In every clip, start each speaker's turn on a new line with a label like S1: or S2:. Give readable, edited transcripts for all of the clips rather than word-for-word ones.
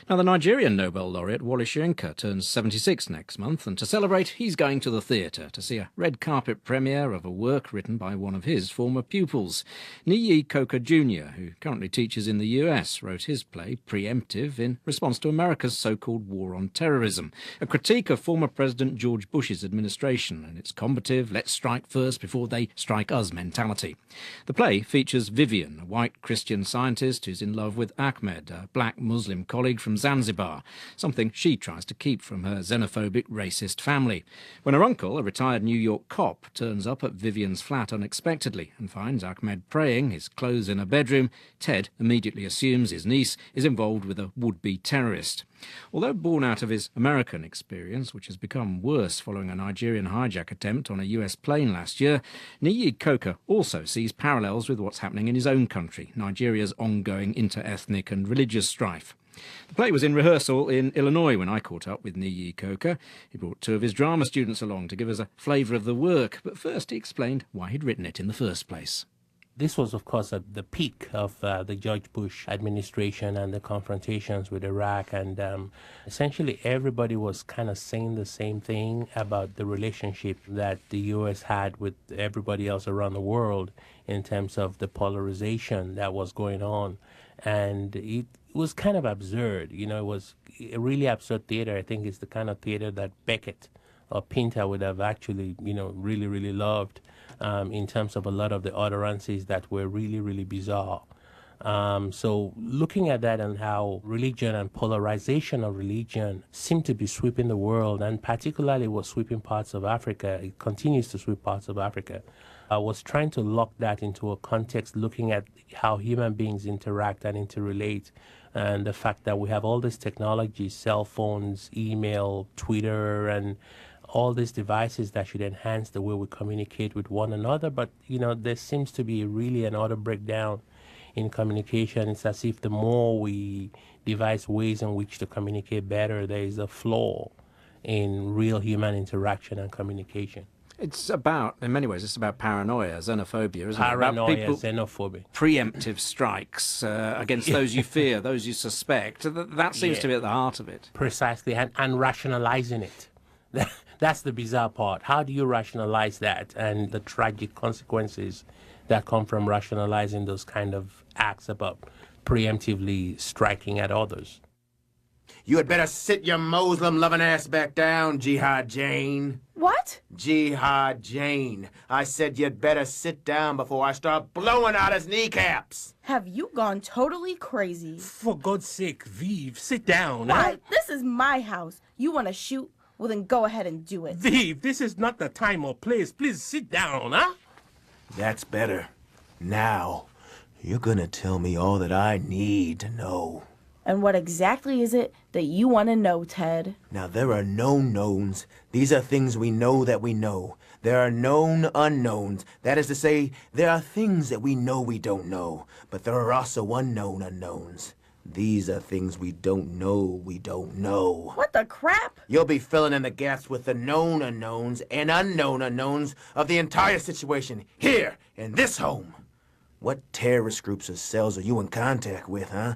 S1: Now, the Nigerian Nobel laureate Wole Soyinka turns 76 next month, and to celebrate, he's going to the theatre to see a red carpet premiere of a work written by one of his former pupils. Niyi Coker Jr., who currently teaches in the US, wrote his play Preemptive in response to America's so-called war on terrorism, a critique of former President George Bush's administration and its combative, let's strike first before they strike us mentality. The play features Vivian, a white Christian scientist who's in love with Ahmed, a black Muslim colleague from Zanzibar, something she tries to keep from her xenophobic racist family. When her uncle, a retired New York cop, turns up at Vivian's flat unexpectedly and finds Ahmed praying, his clothes in a bedroom, Ted immediately assumes his niece is involved with a would-be terrorist. Although born out of his American experience, which has become worse following a Nigerian hijack attempt on a US plane last year, Niyi Coker also sees parallels with what's happening in his own country, Nigeria's ongoing inter-ethnic and religious strife. The play was in rehearsal in Illinois when I caught up with Niyi Coker. He brought two of his drama students along to give us a flavour of the work, but first he explained why he'd written it in the first place.
S2: This was, of course, at the peak of the George Bush administration and the confrontations with Iraq. And essentially everybody was kind of saying the same thing about the relationship that the U.S. had with everybody else around the world in terms of the polarization that was going on. And it was kind of absurd. You know, it was a really absurd theater. I think it's the kind of theater that Beckett or Pinter would have actually, really, really loved. In terms of a lot of the utterances that were really, really bizarre. So looking at that and how religion and polarization of religion seem to be sweeping the world, and particularly was sweeping parts of Africa, it continues to sweep parts of Africa. I was trying to lock that into a context, looking at how human beings interact and interrelate, and the fact that we have all this technology, cell phones, email, Twitter, and all these devices that should enhance the way we communicate with one another. But, there seems to be really an utter breakdown in communication. It's as if the more we devise ways in which to communicate better, there is a flaw in real human interaction and communication.
S1: It's about, in many ways, it's about paranoia, xenophobia, isn't it?
S2: Paranoia, xenophobia.
S1: Preemptive strikes against those you fear, those you suspect. That seems to be at the heart of it.
S2: Precisely, and rationalizing it. That's the bizarre part. How do you rationalize that and the tragic consequences that come from rationalizing those kind of acts about preemptively striking at others?
S3: You had better sit your Muslim-loving ass back down, Jihad Jane.
S4: What?
S3: Jihad Jane. I said you'd better sit down before I start blowing out his kneecaps.
S4: Have you gone totally crazy?
S2: For God's sake, Vive, sit down.
S4: Why? This is my house. You want to shoot? Well, then go ahead and do it.
S2: Vive, this is not the time or place. Please sit down, huh?
S3: That's better. Now, you're gonna tell me all that I need to know.
S4: And what exactly is it that you want to know, Ted?
S3: Now, there are known knowns. These are things we know that we know. There are known unknowns. That is to say, there are things that we know we don't know. But there are also unknown unknowns. These are things we don't know we don't know.
S4: What the crap?
S3: You'll be filling in the gaps with the known unknowns and unknown unknowns of the entire situation here in this home. What terrorist groups or cells are you in contact with, huh?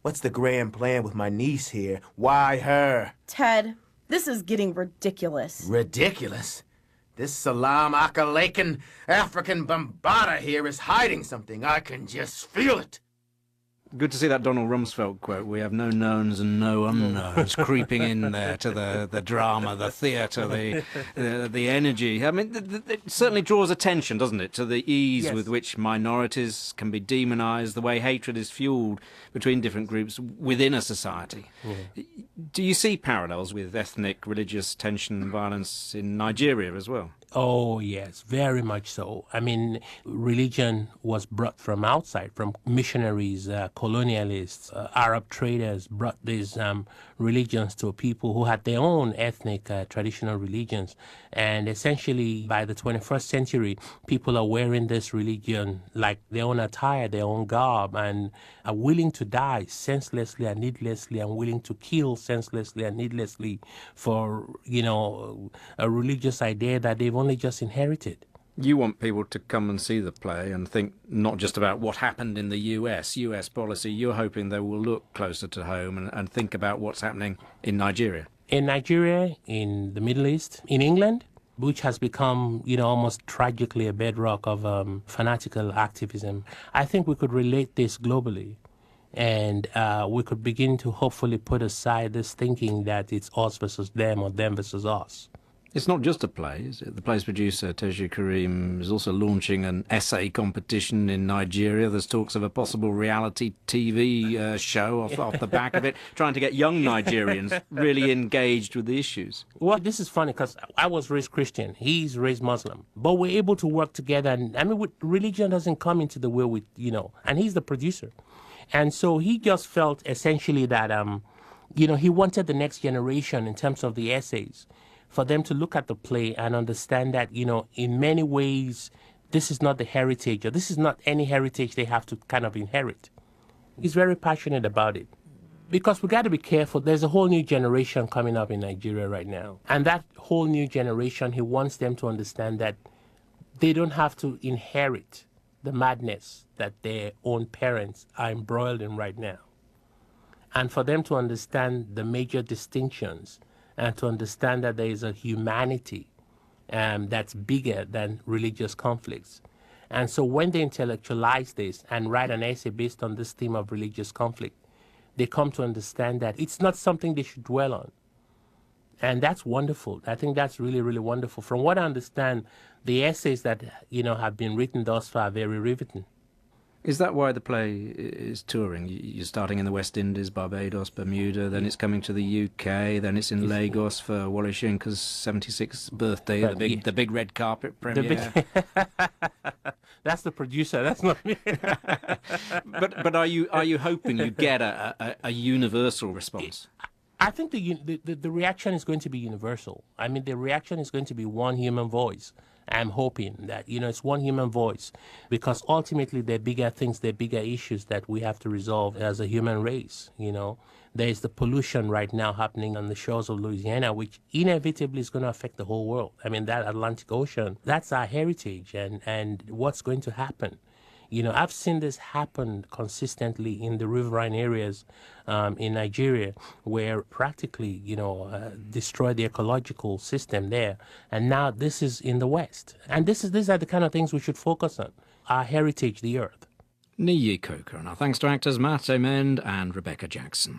S3: What's the grand plan with my niece here? Why her?
S4: Ted, this is getting ridiculous.
S3: Ridiculous? This Salam Akalakan African Bombada here is hiding something. I can just feel it.
S1: Good to see that Donald Rumsfeld quote. We have no knowns and no unknowns creeping in there to the drama, the theatre, the energy. I mean, it certainly draws attention, doesn't it, to the ease with which minorities can be demonised, the way hatred is fuelled between different groups within a society. Yeah. Do you see parallels with ethnic, religious tension and violence in Nigeria as well?
S2: Oh, yes, very much so. I mean, religion was brought from outside, from missionaries, colonialists, Arab traders brought these religions to people who had their own ethnic traditional religions. And essentially, by the 21st century, people are wearing this religion like their own attire, their own garb, and are willing to die senselessly and needlessly, and willing to kill senselessly and needlessly for, a religious idea that they've only just inherited.
S1: You want people to come and see the play and think not just about what happened in the US policy. You're hoping they will look closer to home and think about what's happening in Nigeria.
S2: In Nigeria, in the Middle East, in England, which has become, almost tragically a bedrock of fanatical activism. I think we could relate this globally. And we could begin to hopefully put aside this thinking that it's us versus them or them versus us.
S1: It's not just a play, is it? The play's producer, Teju Karim, is also launching an essay competition in Nigeria. There's talks of a possible reality TV show off the back of it, trying to get young Nigerians really engaged with the issues.
S2: Well, this is funny because I was raised Christian. He's raised Muslim. But we're able to work together. And religion doesn't come into the way with, and he's the producer. And so he just felt essentially that, he wanted the next generation in terms of the essays for them to look at the play and understand that, in many ways, this is not the heritage, or this is not any heritage they have to kind of inherit. He's very passionate about it. Because we got to be careful. There's a whole new generation coming up in Nigeria right now. And that whole new generation, he wants them to understand that they don't have to inherit the madness that their own parents are embroiled in right now. And for them to understand the major distinctions and to understand that there is a humanity that's bigger than religious conflicts. And so when they intellectualize this and write an essay based on this theme of religious conflict, they come to understand that it's not something they should dwell on. And that's wonderful. I think that's really, really wonderful. From what I understand, the essays that, have been written thus far are very riveting.
S1: Is that why the play is touring? You're starting in the West Indies, Barbados, Bermuda, then it's coming to the UK, then it's in Lagos for Wole Soyinka's 76th birthday, the big red carpet premiere.
S2: That's the producer, that's not me.
S1: But are you hoping you get a universal response?
S2: I think the reaction is going to be universal. The reaction is going to be one human voice. I'm hoping that, it's one human voice, because ultimately they're bigger things, they're bigger issues that we have to resolve as a human race, There is the pollution right now happening on the shores of Louisiana, which inevitably is going to affect the whole world. That Atlantic Ocean, that's our heritage, and what's going to happen? I've seen this happen consistently in the riverine areas in Nigeria, where practically, destroy the ecological system there. And now this is in the West. And these are the kind of things we should focus on. Our heritage, the earth.
S1: Niyi Coker, and our thanks to actors Matt Amend and Rebecca Jackson.